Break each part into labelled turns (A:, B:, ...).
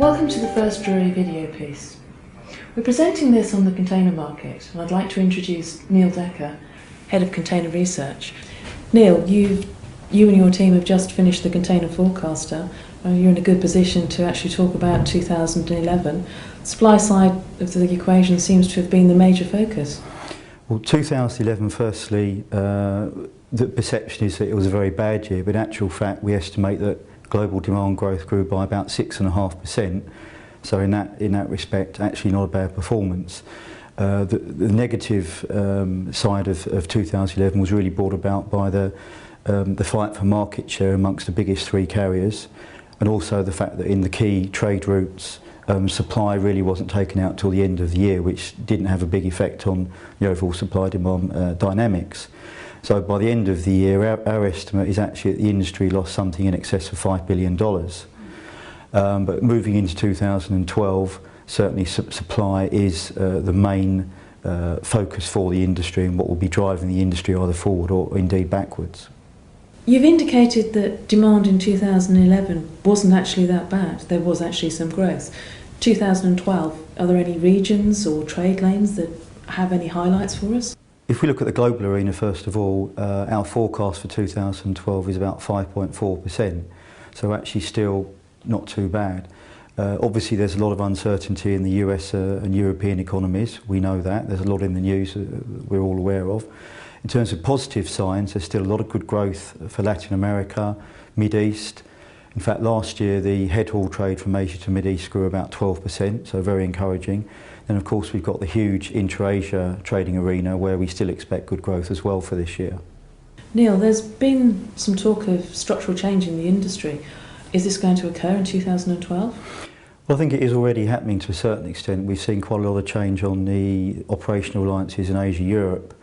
A: Welcome to the first Drewry video piece. We're presenting this on the container market, and I'd like to introduce Neil Decker, Head of Container Research. Neil, you and your team have just finished the Container Forecaster. You're in a good position to actually talk about 2011. The supply side of the equation seems to have been the major focus.
B: Well, 2011, firstly, the perception is that it was a very bad year, but in actual fact we estimate that global demand growth grew by about 6.5%, so in that respect actually not a bad performance. The negative side of 2011 was really brought about by the fight for market share amongst the biggest three carriers, and also the fact that in the key trade routes supply really wasn't taken out till the end of the year, which didn't have a big effect on the overall supply-demand dynamics. So by the end of the year, our estimate is actually that the industry lost something in excess of $5 billion. But moving into 2012, certainly supply is the main focus for the industry and what will be driving the industry either forward or indeed backwards.
A: You've indicated that demand in 2011 wasn't actually that bad. There was actually some growth. 2012, are there any regions or trade lanes that have any highlights for us?
B: If we look at the global arena, first of all, our forecast for 2012 is about 5.4%, so actually still not too bad. Obviously there's a lot of uncertainty in the US and European economies, we know that. There's a lot in the news we're all aware of. In terms of positive signs, there's still a lot of good growth for Latin America, Mid East. In fact, last year the head haul trade from Asia to Mid East grew about 12%, so very encouraging. Then of course we've got the huge intra-Asia trading arena where we still expect good growth as well for this year.
A: Neil, there's been some talk of structural change in the industry. Is this going to occur in 2012?
B: Well, I think it is already happening to a certain extent. We've seen quite a lot of change on the operational alliances in Asia-Europe.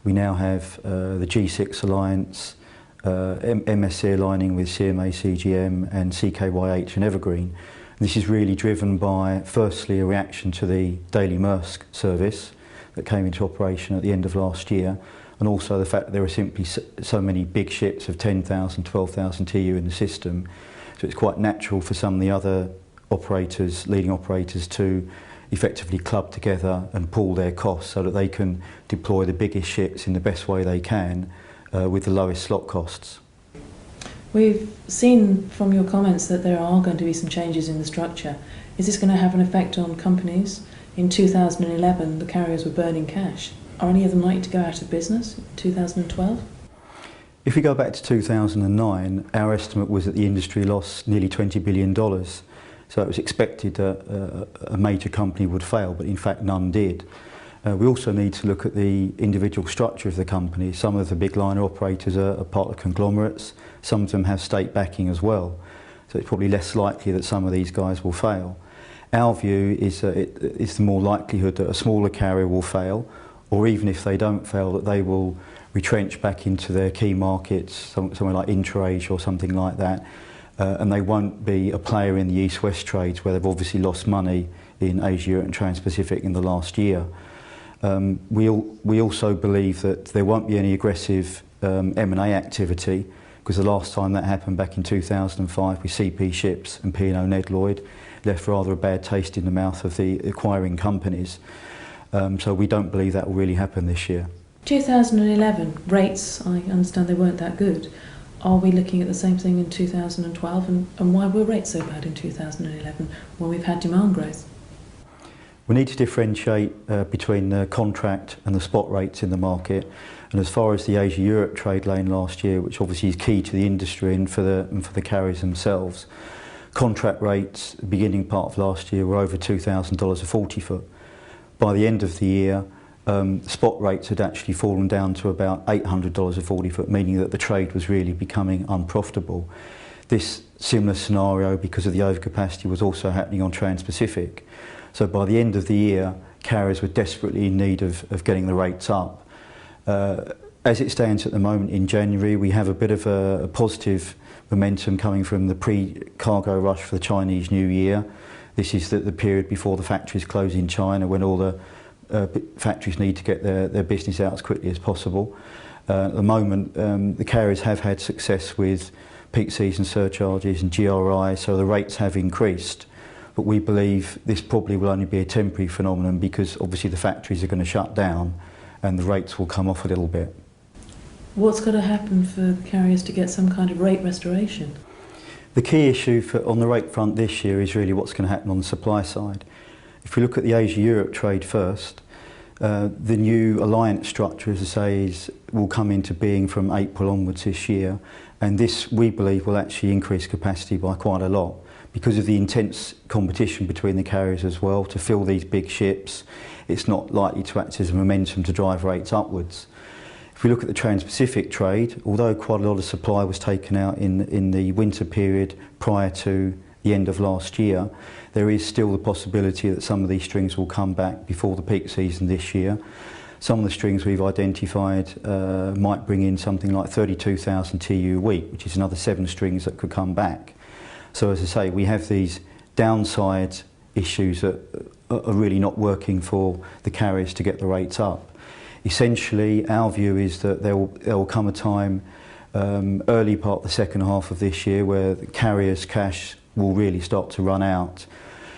B: We now have the G6 alliance, MSC aligning with CMA, CGM and CKYH and Evergreen. This is really driven by, firstly, a reaction to the Daily Maersk service that came into operation at the end of last year, and also the fact that there are simply so many big ships of 10,000, 12,000 TEU in the system. So it's quite natural for some of the other operators, leading operators, to effectively club together and pool their costs so that they can deploy the biggest ships in the best way they can with the lowest slot costs.
A: We've seen from your comments that there are going to be some changes in the structure. Is this going to have an effect on companies? In 2011, the carriers were burning cash. Are any of them likely to go out of business in 2012?
B: If we go back to 2009, our estimate was that the industry lost nearly $20 billion. So it was expected that a major company would fail, but in fact none did. We also need to look at the individual structure of the company. Some of the big liner operators are part of conglomerates. Some of them have state backing as well. So it's probably less likely that some of these guys will fail. Our view is that it's the more likelihood that a smaller carrier will fail, or even if they don't fail, that they will retrench back into their key markets, somewhere like intra-Asia or something like that, and they won't be a player in the East-West trades where they've obviously lost money in Asia and Trans-Pacific in the last year. We also believe that there won't be any aggressive M&A activity, because the last time that happened back in 2005 with CP Ships and P&O Ned Lloyd left rather a bad taste in the mouth of the acquiring companies. So we don't believe that will really happen this year. 2011
A: rates, I understand they weren't that good. Are we looking at the same thing in 2012, and why were rates so bad in 2011 when we've had demand growth?
B: We need to differentiate between the contract and the spot rates in the market, and as far as the Asia-Europe trade lane last year, which obviously is key to the industry and for the carriers themselves, contract rates, the beginning part of last year, were over $2,000 a 40 foot. By the end of the year, spot rates had actually fallen down to about $800 a 40 foot, meaning that the trade was really becoming unprofitable. This similar scenario, because of the overcapacity, was also happening on Trans-Pacific. So by the end of the year, carriers were desperately in need of getting the rates up. As it stands at the moment in January, we have a bit of a positive momentum coming from the pre-cargo rush for the Chinese New Year. This is the period before the factories close in China, when all the factories need to get their business out as quickly as possible. At the moment, the carriers have had success with peak season surcharges and GRI, so the rates have increased. but we believe this probably will only be a temporary phenomenon because obviously the factories are going to shut down and the rates will come off a little bit.
A: What's got to happen for the carriers to get some kind of rate restoration?
B: The key issue on the rate front this year is really what's going to happen on the supply side. If we look at the Asia-Europe trade first, the new alliance structure, as I say, will come into being from April onwards this year, and this, we believe, will actually increase capacity by quite a lot because of the intense competition between the carriers as well to fill these big ships. It's not likely to act as a momentum to drive rates upwards. If we look at the Trans-Pacific trade, although quite a lot of supply was taken out in the winter period prior to the end of last year, there is still the possibility that some of these strings will come back before the peak season this year. Some of the strings we've identified might bring in something like 32,000 TEU a week, which is another 7 strings that could come back. So as I say, we have these downside issues that are really not working for the carriers to get the rates up. Essentially, our view is that there will come a time, early part of the second half of this year, where the carriers' cash will really start to run out.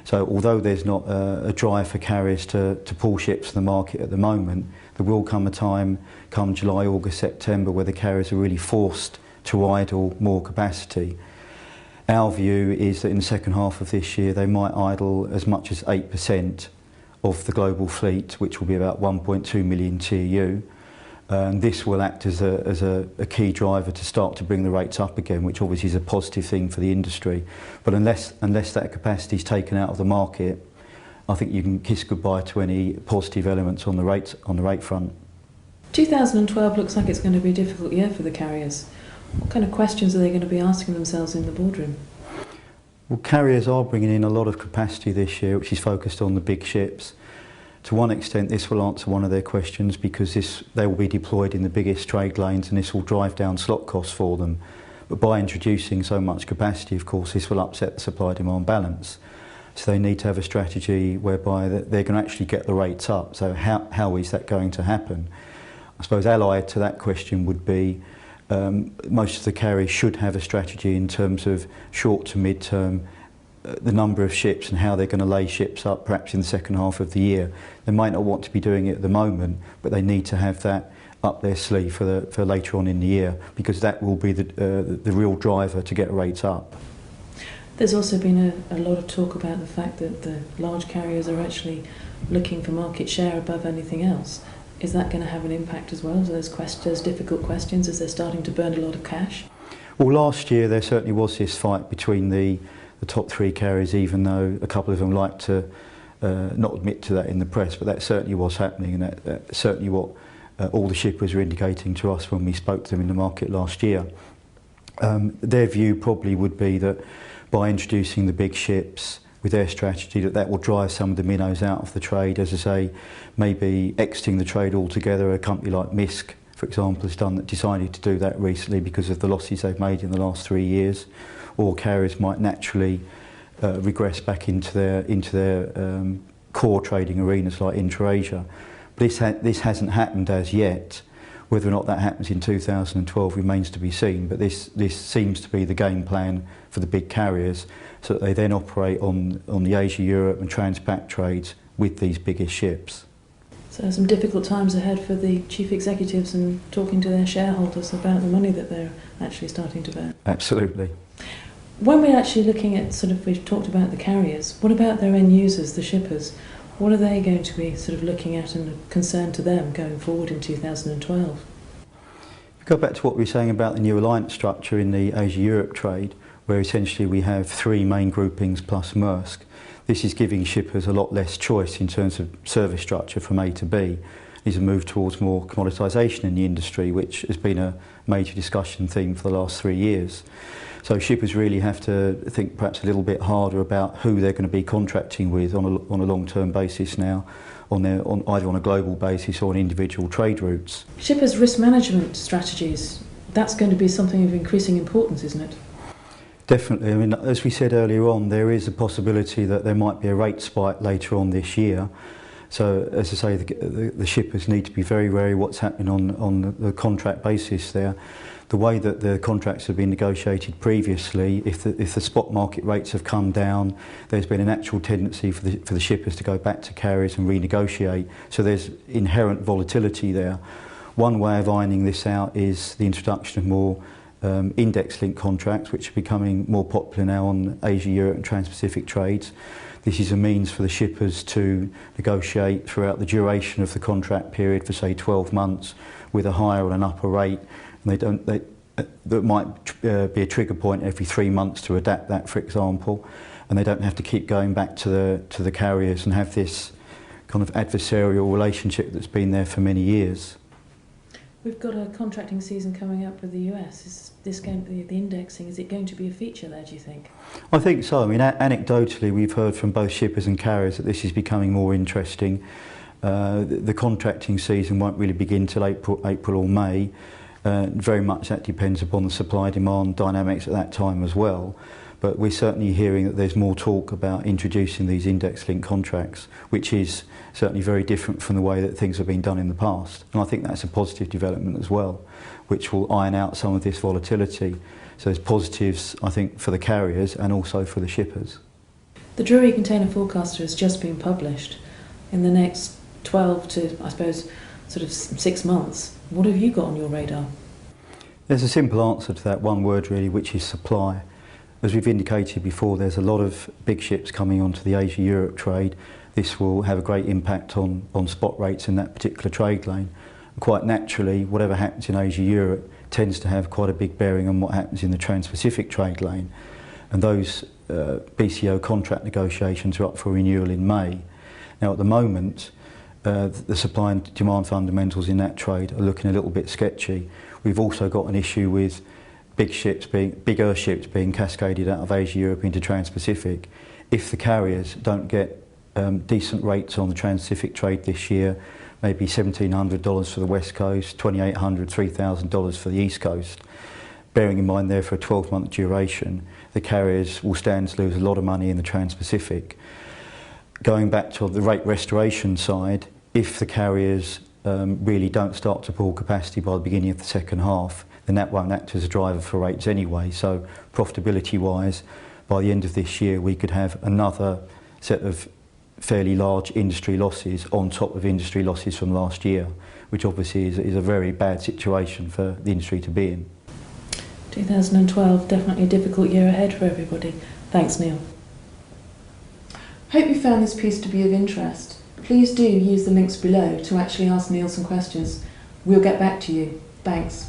B: So although there's not a drive for carriers to pull ships to the market at the moment, there will come a time, come July, August, September, where the carriers are really forced to idle more capacity. Our view is that in the second half of this year they might idle as much as 8% of the global fleet, which will be about 1.2 million TEU. This will act as a key driver to start to bring the rates up again, which obviously is a positive thing for the industry. But unless that capacity is taken out of the market, I think you can kiss goodbye to any positive elements on the rate front.
A: 2012 looks like it's going to be a difficult year for the carriers. What kind of questions are they going to be asking themselves in the boardroom?
B: Well, carriers are bringing in a lot of capacity this year, which is focused on the big ships. To one extent, this will answer one of their questions because they will be deployed in the biggest trade lanes and this will drive down slot costs for them. But by introducing so much capacity, of course, this will upset the supply-demand balance. So they need to have a strategy whereby they're going to actually get the rates up. So how is that going to happen? I suppose allied to that question would be most of the carriers should have a strategy in terms of short to mid-term, the number of ships and how they're going to lay ships up perhaps in the second half of the year. They might not want to be doing it at the moment, but they need to have that up their sleeve for later on in the year because that will be the real driver to get rates up.
A: There's also been a lot of talk about the fact that the large carriers are actually looking for market share above anything else. Is that going to have an impact as well? Those difficult questions as they're starting to burn a lot of cash? Well,
B: last year there certainly was this fight between the top 3 carriers, even though a couple of them like to not admit to that in the press, but that certainly was happening, and that's certainly what all the shippers were indicating to us when we spoke to them in the market last year. Their view probably would be that by introducing the big ships with their strategy, that will drive some of the minnows out of the trade. As I say, maybe exiting the trade altogether. A company like Misk, for example, has decided to do that recently because of the losses they've made in the last 3 years. Or carriers might naturally regress back into their core trading arenas like intra-Asia. This hasn't happened as yet. Whether or not that happens in 2012 remains to be seen, but this seems to be the game plan for the big carriers, so that they then operate on the Asia-Europe and Transpac trades with these biggest ships.
A: So some difficult times ahead for the chief executives and talking to their shareholders about the money that they're actually starting to burn.
B: Absolutely.
A: When we're actually looking at we've talked about the carriers, what about their end users, the shippers? What are they going to be looking at and concerned to them going forward in 2012?
B: Go back to what we were saying about the new alliance structure in the Asia-Europe trade, where essentially we have 3 main groupings plus Maersk. This is giving shippers a lot less choice in terms of service structure from A to B. There's a move towards more commoditisation in the industry, which has been a major discussion theme for the last 3 years. So shippers really have to think perhaps a little bit harder about who they're going to be contracting with on a long-term basis now, either on a global basis or on individual trade routes.
A: Shippers' risk management strategies, that's going to be something of increasing importance, isn't it?
B: Definitely. I mean, as we said earlier on, there is a possibility that there might be a rate spike later on this year. So as I say, the shippers need to be very wary what's happening on the contract basis there. The way that the contracts have been negotiated previously, if the spot market rates have come down, there's been an actual tendency for the shippers to go back to carriers and renegotiate. So there's inherent volatility there. One way of ironing this out is the introduction of more index-linked contracts, which are becoming more popular now on Asia, Europe and Trans-Pacific trades. This is a means for the shippers to negotiate throughout the duration of the contract period for say 12 months with a higher or an upper rate. And there might be a trigger point every 3 months to adapt that, for example, and they don't have to keep going back to the carriers and have this kind of adversarial relationship that's been there for many years.
A: We've got a contracting season coming up with the US. Is this going to be the indexing? Is it going to be a feature there, do you think?
B: I think so. I mean, anecdotally, we've heard from both shippers and carriers that this is becoming more interesting. The contracting season won't really begin till April or May. Very much that depends upon the supply-demand dynamics at that time as well. But we're certainly hearing that there's more talk about introducing these index-linked contracts, which is certainly very different from the way that things have been done in the past. And I think that's a positive development as well, which will iron out some of this volatility. So there's positives, I think, for the carriers and also for the shippers.
A: The Drewry Container Forecaster has just been published. In the next 12 to, I suppose, sort of 6 months, what have you got on your radar?
B: There's a simple answer to that one word really, which is supply. As we've indicated before, there's a lot of big ships coming onto the Asia-Europe trade. This will have a great impact on spot rates in that particular trade lane. And quite naturally, whatever happens in Asia-Europe tends to have quite a big bearing on what happens in the Trans-Pacific trade lane. And those BCO contract negotiations are up for renewal in May. Now at the moment, the supply and demand fundamentals in that trade are looking a little bit sketchy. We've also got an issue with bigger ships being cascaded out of Asia-Europe into Trans-Pacific. If the carriers don't get decent rates on the Trans-Pacific trade this year, maybe $1,700 for the West Coast, $2,800, $3,000 for the East Coast, bearing in mind there for a 12-month duration, the carriers will stand to lose a lot of money in the Trans-Pacific. Going back to the rate restoration side, if the carriers really don't start to pull capacity by the beginning of the second half, then that won't act as a driver for rates anyway. So profitability-wise, by the end of this year, we could have another set of fairly large industry losses on top of industry losses from last year, which obviously is a very bad situation for the industry to be in.
A: 2012, definitely a difficult year ahead for everybody. Thanks, Neil. Hope you found this piece to be of interest. Please do use the links below to actually ask Neil some questions. We'll get back to you. Thanks.